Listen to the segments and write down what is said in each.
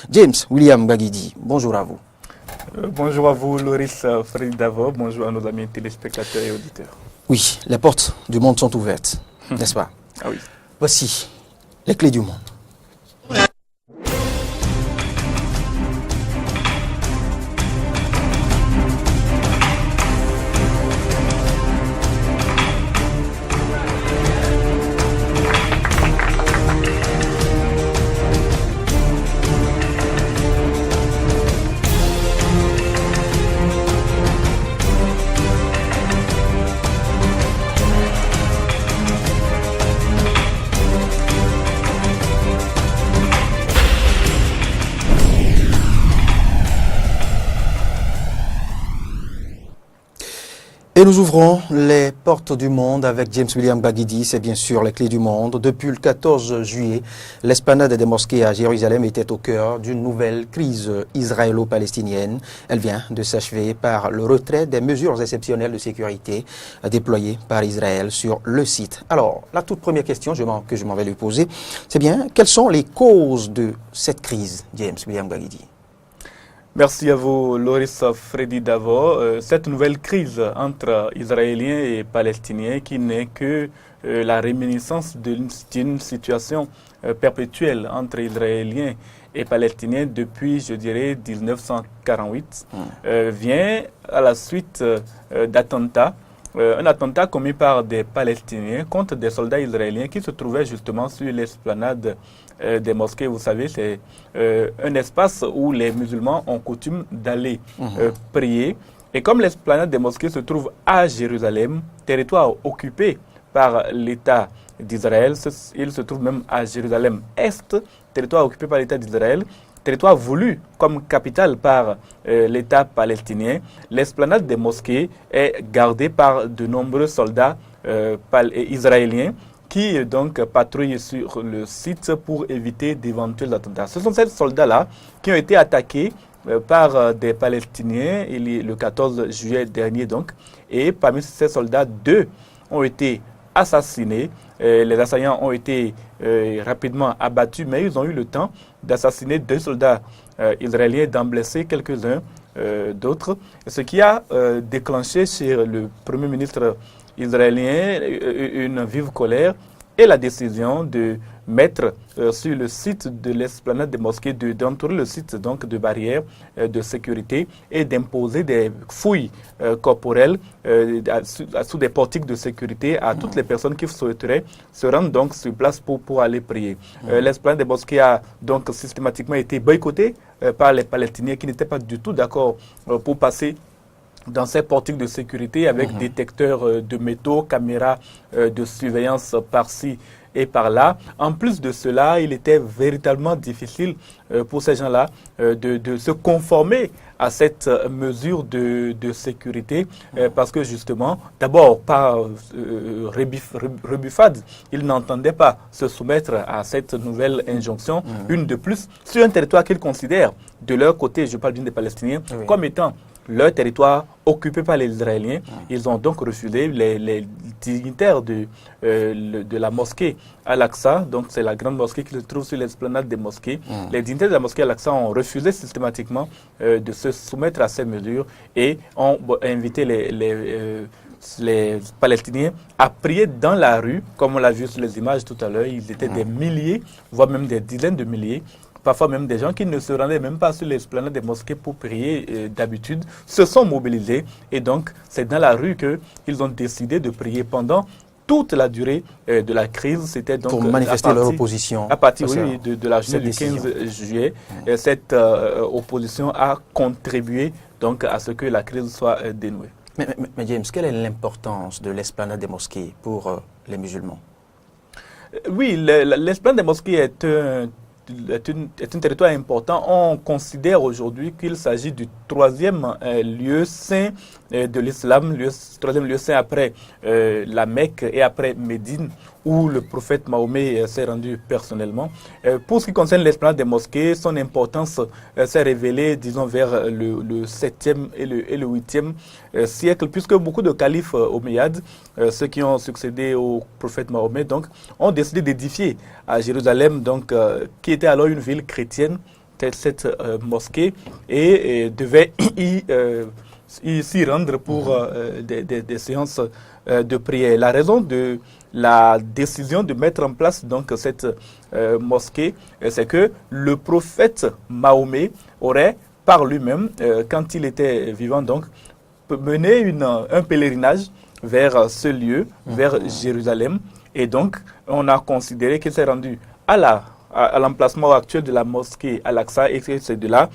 James William Bagidi, bonjour à vous. Bonjour à vous, Loris Frédéric Davo. Bonjour à nos amis téléspectateurs et auditeurs. Oui, les portes du monde sont ouvertes, n'est-ce pas? Ah oui. Voici les clés du monde. Et nous ouvrons les portes du monde avec James William Bagidi, c'est bien sûr les clés du monde. Depuis le 14 juillet, l'esplanade des mosquées à Jérusalem était au cœur d'une nouvelle crise israélo-palestinienne. Elle vient de s'achever par le retrait des mesures exceptionnelles de sécurité déployées par Israël sur le site. Alors, la toute première question que je m'en vais lui poser, c'est bien, quelles sont les causes de cette crise, James William Bagidi? Merci à vous, Loris Freddy Davo. Cette nouvelle crise entre Israéliens et Palestiniens qui n'est que la réminiscence d'une situation perpétuelle entre Israéliens et Palestiniens depuis, je dirais, 1948, vient à la suite d'attentats. Un attentat commis par des Palestiniens contre des soldats israéliens qui se trouvaient justement sur l'esplanade des mosquées. Vous savez, c'est un espace où les musulmans ont coutume d'aller prier. Et comme l'esplanade des mosquées se trouve à Jérusalem, territoire occupé par l'État d'Israël, il se trouve même à Jérusalem-Est, territoire occupé par l'État d'Israël, territoire voulu comme capitale par l'État palestinien. L'esplanade des mosquées est gardée par de nombreux soldats israéliens qui donc patrouillent sur le site pour éviter d'éventuels attentats. Ce sont ces soldats-là qui ont été attaqués par des Palestiniens le 14 juillet dernier donc. Et parmi ces soldats, 2 ont été assassinés. Les assaillants ont été rapidement abattus, mais ils ont eu le temps d'assassiner 2 soldats israéliens et d'en blesser quelques-uns d'autres. Ce qui a déclenché chez le Premier ministre israélien une vive colère et la décision de mettre sur le site de l'esplanade des mosquées, d'entourer le site donc de barrières de sécurité et d'imposer des fouilles corporelles sous des portiques de sécurité à toutes les personnes qui souhaiteraient se rendre donc sur place pour aller prier. L'esplanade des mosquées a donc systématiquement été boycottée par les Palestiniens qui n'étaient pas du tout d'accord pour passer dans ces portiques de sécurité avec détecteurs de métaux, caméras de surveillance par-ci et par-là. En plus de cela, il était véritablement difficile pour ces gens-là de se conformer à cette mesure de sécurité parce que justement, d'abord par rebuffade, ils n'entendaient pas se soumettre à cette nouvelle injonction, une de plus, sur un territoire qu'ils considèrent de leur côté, je parle bien des Palestiniens, comme étant leur territoire occupé par les Israéliens. Ils ont donc refusé, les dignitaires de la mosquée Al-Aqsa, donc c'est la grande mosquée qui se trouve sur l'esplanade des mosquées. Les dignitaires de la mosquée Al-Aqsa ont refusé systématiquement de se soumettre à ces mesures et ont invité les Palestiniens à prier dans la rue, comme on l'a vu sur les images tout à l'heure. Ils étaient des milliers, voire même des dizaines de milliers. Parfois même des gens qui ne se rendaient même pas sur l'esplanade des mosquées pour prier d'habitude, se sont mobilisés. Et donc, c'est dans la rue qu'ils ont décidé de prier pendant toute la durée de la crise. C'était donc pour manifester leur opposition. À partir de la journée du 15 juillet, cette opposition a contribué donc à ce que la crise soit dénouée. Mais James, quelle est l'importance de l'esplanade des mosquées pour les musulmans? Oui, l'esplanade des mosquées est un territoire important. On considère aujourd'hui qu'il s'agit du 3e lieu saint de l'islam, le 3e lieu saint après la Mecque et après Médine, où le prophète Mahomet s'est rendu personnellement. Pour ce qui concerne l'esplanade des mosquées, son importance s'est révélée, disons, vers le 7e et le 8e siècle, puisque beaucoup de califes omeyyades, ceux qui ont succédé au prophète Mahomet, donc, ont décidé d'édifier à Jérusalem, donc, qui était alors une ville chrétienne, cette mosquée et devait s'y rendre pour des séances de prière. La raison de la décision de mettre en place donc cette mosquée, c'est que le prophète Mahomet aurait par lui-même, quand il était vivant, donc, mené un pèlerinage vers ce lieu, vers Jérusalem. Et donc, on a considéré qu'il s'est rendu à l'emplacement actuel de la mosquée Al-Aqsa et c'est de là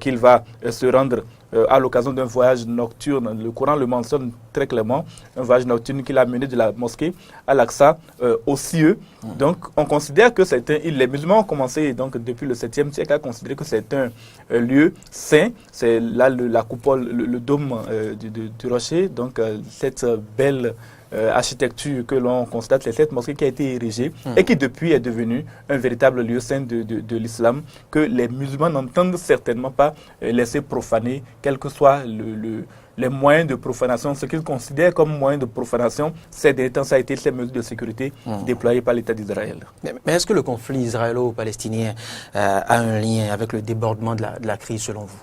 qu'il va se rendre à l'occasion d'un voyage nocturne. Le Coran le mentionne très clairement, un voyage nocturne qu'il a mené de la mosquée Al-Aqsa au Cieux. Donc, on considère que les musulmans ont commencé donc, depuis le 7e siècle à considérer que c'est un lieu saint. C'est là la coupole, le dôme du rocher, donc cette belle architecture que l'on constate, c'est cette mosquée qui a été érigée et qui depuis est devenue un véritable lieu saint de l'islam que les musulmans n'entendent certainement pas laisser profaner, quels que soient les moyens de profanation. Ce qu'ils considèrent comme moyens de profanation, ça a été ces mesures de sécurité déployées par l'État d'Israël. Mais est-ce que le conflit israélo-palestinien a un lien avec le débordement de la crise selon vous?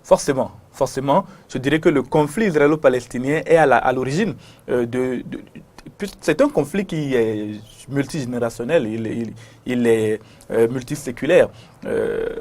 Forcément, je dirais que le conflit israélo-palestinien est à l'origine c'est un conflit qui est multigénérationnel, il est multiséculaire,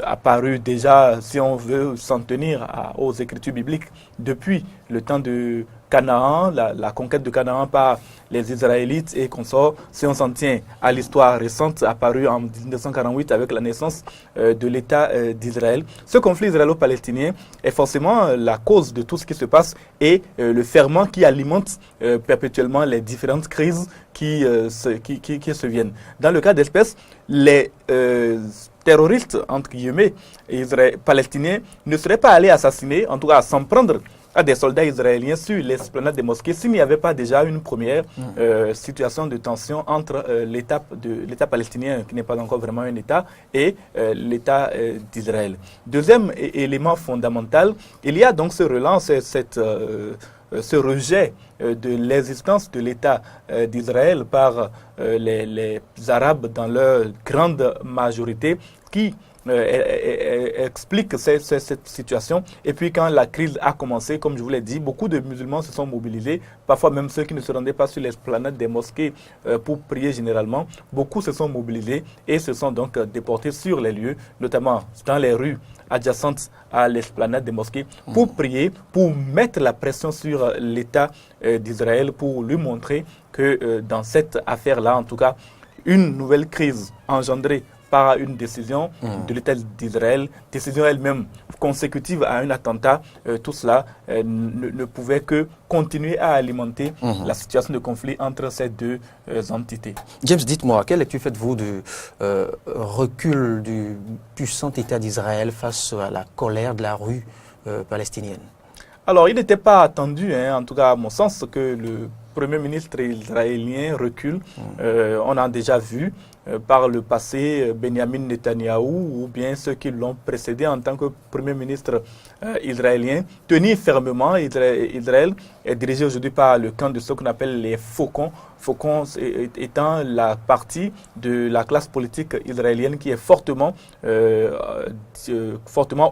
apparu déjà, si on veut s'en tenir aux écritures bibliques, depuis le temps de Canaan, la conquête de Canaan par les Israélites et consorts, si on s'en tient à l'histoire récente apparue en 1948 avec la naissance de l'État d'Israël. Ce conflit israélo-palestinien est forcément la cause de tout ce qui se passe et le ferment qui alimente perpétuellement les différentes crises qui se viennent. Dans le cas d'espèce, les terroristes, entre guillemets, palestiniens ne seraient pas allés assassiner, en tout cas s'en prendre à des soldats israéliens sur l'esplanade des mosquées s'il n'y avait pas déjà une première situation de tension entre l'État palestinien, qui n'est pas encore vraiment un État, et l'État d'Israël. Deuxième élément fondamental, il y a donc ce relance, ce rejet de l'existence de l'État d'Israël par les Arabes dans leur grande majorité qui explique cette situation. Et puis quand la crise a commencé, comme je vous l'ai dit, beaucoup de musulmans se sont mobilisés, parfois même ceux qui ne se rendaient pas sur l'esplanade des mosquées pour prier généralement. Beaucoup se sont mobilisés et se sont donc déportés sur les lieux, notamment dans les rues adjacentes à l'esplanade des mosquées, pour prier, pour mettre la pression sur l'État d'Israël, pour lui montrer que dans cette affaire-là, en tout cas, une nouvelle crise engendrée par une décision de l'État d'Israël, décision elle-même consécutive à un attentat, tout cela ne pouvait que continuer à alimenter la situation de conflit entre ces deux entités. James, dites-moi, quelle lecture faites-vous du recul du puissant État d'Israël face à la colère de la rue palestinienne? Alors, il n'était pas attendu, en tout cas à mon sens, que le Premier ministre israélien recule. On a déjà vu par le passé Benjamin Netanyahou ou bien ceux qui l'ont précédé en tant que Premier ministre israélien tenir fermement. Israël est dirigé aujourd'hui par le camp de ce qu'on appelle les faucons. Faucons étant la partie de la classe politique israélienne qui est fortement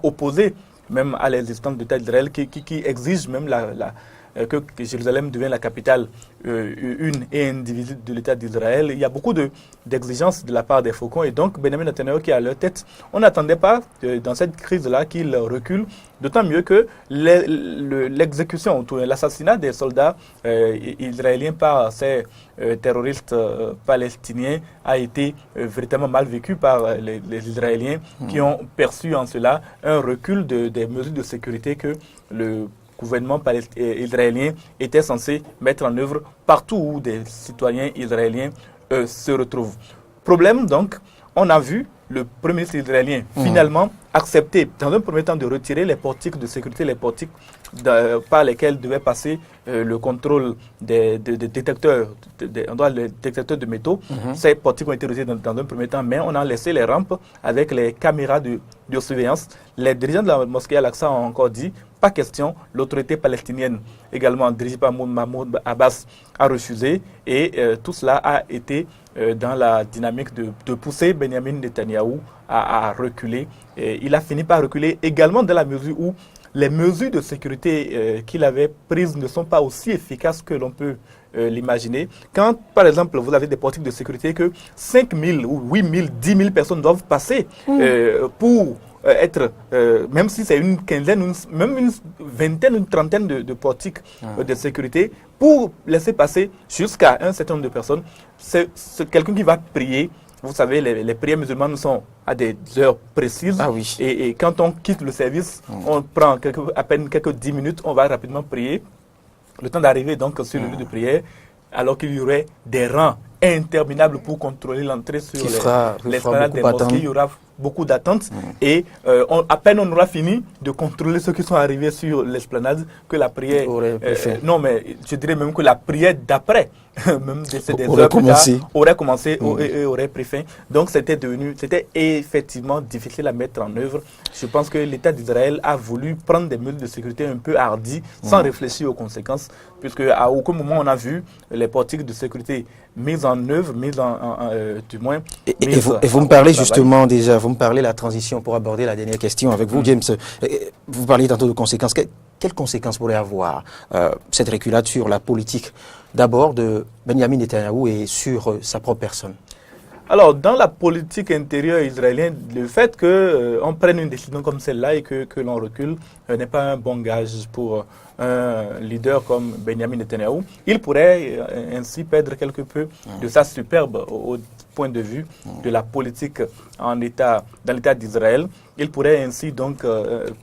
opposée même à l'existence de l'État d'Israël, qui exige même que Jérusalem devienne la capitale une et indivisible de l'État d'Israël. Il y a beaucoup d'exigences de la part des faucons et donc Benjamin Netanyahu qui est à leur tête. On n'attendait pas dans cette crise-là qu'il recule, d'autant mieux que l'exécution, l'assassinat des soldats israéliens par ces terroristes palestiniens a été véritablement mal vécu par les Israéliens qui ont perçu en cela un recul des mesures de sécurité que le gouvernement israélien était censé mettre en œuvre partout où des citoyens israéliens se retrouvent. Problème donc, on a vu le Premier ministre israélien finalement accepter dans un premier temps de retirer les portiques de sécurité, les portiques par lesquels devait passer le contrôle des détecteurs, les détecteurs de métaux. Ces portiques ont été retirés dans un premier temps, mais on a laissé les rampes avec les caméras de surveillance. Les dirigeants de la mosquée Al-Aqsa ont encore dit pas question. L'autorité palestinienne, également dirigée par Mahmoud Abbas, a refusé et tout cela a été dans la dynamique de pousser Benjamin Netanyahou à reculer. Et il a fini par reculer également dans la mesure où les mesures de sécurité qu'il avait prises ne sont pas aussi efficaces que l'on peut l'imaginer. Quand, par exemple, vous avez des politiques de sécurité que 5 000 ou 8 000, 10 000 personnes doivent passer pour être, même si c'est une quinzaine, même une vingtaine, une trentaine de portiques de sécurité, pour laisser passer jusqu'à un certain nombre de personnes, c'est quelqu'un qui va prier. Vous savez, les prières musulmanes sont à des heures précises. Ah oui. Et quand on quitte le service, on prend à peine quelques 10 minutes, on va rapidement prier. Le temps d'arriver donc sur le lieu de prière, alors qu'il y aurait des rangs interminables pour contrôler l'entrée sur l'esplanade des mosquées. Il y aura beaucoup d'attentes et à peine on aura fini de contrôler ceux qui sont arrivés sur l'esplanade que la prière non mais je dirais même que la prière d'après même des heures plus tard aurait commencé et aurait pris fin. Donc c'était effectivement difficile à mettre en œuvre. Je pense que l'État d'Israël a voulu prendre des mesures de sécurité un peu hardies sans réfléchir aux conséquences, puisque à aucun moment on a vu les politiques de sécurité mises en œuvre, du moins. Et vous me parlez justement déjà, vous me parlez de la transition pour aborder la dernière question avec vous, James. Vous parliez tantôt de conséquences. Quelles conséquences pourrait avoir cette reculade sur la politique d'abord de Benjamin Netanyahou et sur sa propre personne? Alors, dans la politique intérieure israélienne, le fait qu'on prenne une décision comme celle-là et que l'on recule n'est pas un bon gage pour un leader comme Benjamin Netanyahou. Il pourrait ainsi perdre quelque peu de sa superbe au point de vue de la politique dans l'État d'Israël. Il pourrait ainsi donc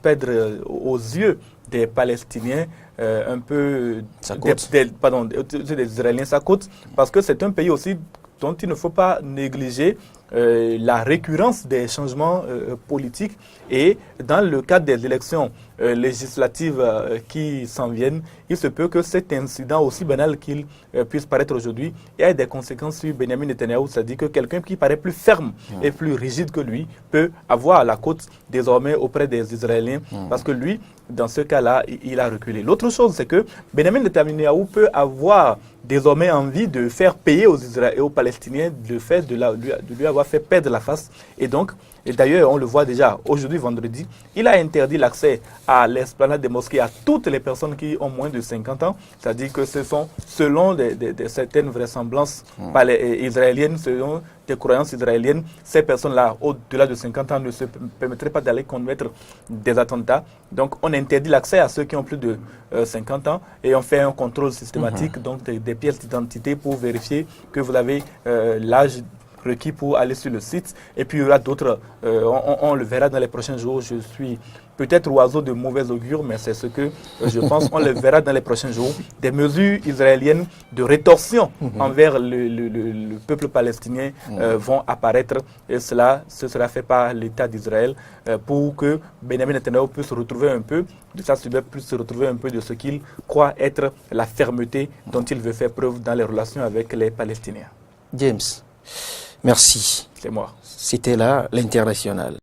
perdre aux yeux des Palestiniens un peu des Israéliens sa cote, parce que c'est un pays aussi dont il ne faut pas négliger la récurrence des changements politiques. Et dans le cadre des élections législatives qui s'en viennent, il se peut que cet incident, aussi banal qu'il puisse paraître aujourd'hui, ait des conséquences sur Benjamin Netanyahou. C'est-à-dire que quelqu'un qui paraît plus ferme et plus rigide que lui peut avoir la cote désormais auprès des Israéliens, parce que lui, dans ce cas-là, il a reculé. L'autre chose, c'est que Benjamin Netanyahou peut avoir désormais envie de faire payer aux Israéliens et aux Palestiniens le fait de lui avoir fait perdre la face. Et donc, et d'ailleurs, on le voit déjà aujourd'hui, vendredi, il a interdit l'accès à l'esplanade des mosquées à toutes les personnes qui ont moins de 50 ans. C'est-à-dire que ce sont, selon certaines vraisemblances israéliennes, selon des croyances israéliennes, ces personnes-là, au-delà de 50 ans, ne se permettraient pas d'aller commettre des attentats. Donc, on interdit l'accès à ceux qui ont plus de 50 ans et on fait un contrôle systématique donc des pièces d'identité pour vérifier que vous avez l'âge requis pour aller sur le site. Et puis il y aura d'autres, on le verra dans les prochains jours. Je suis peut-être oiseau de mauvais augure, mais c'est ce que je pense. On le verra dans les prochains jours. Des mesures israéliennes de rétorsion envers le peuple palestinien vont apparaître. Et ce sera fait par l'État d'Israël pour que Benjamin Netanyahou puisse retrouver un peu de sa superbe, puisse se retrouver un peu de ce qu'il croit être la fermeté dont il veut faire preuve dans les relations avec les Palestiniens. James, merci. C'est moi. C'était là l'International.